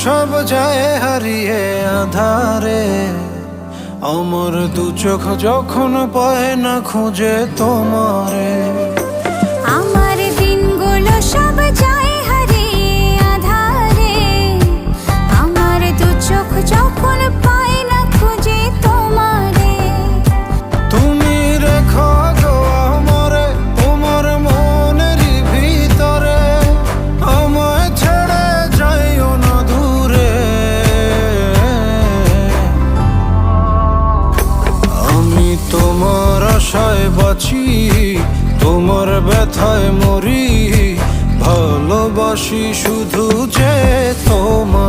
সব যায় হারিয়ে আধারে, আমার দু চোখ যখন পায় না খুঁজে তোমারে। আমার দিনগুলো সব যায় হারিয়ে আঁধারে, আমার দু চোখ যখন পায় না খুঁজে তোমারে। তুমি রেখো গো আমারে তোমার মনের ভিতরে, আমায় ছেড়ে যাইও না দূরে। আমি তোমার আশায় বাঁচি, তোমার ব্যথায় মরি, ভালোবাসি শুধু যে তোমার।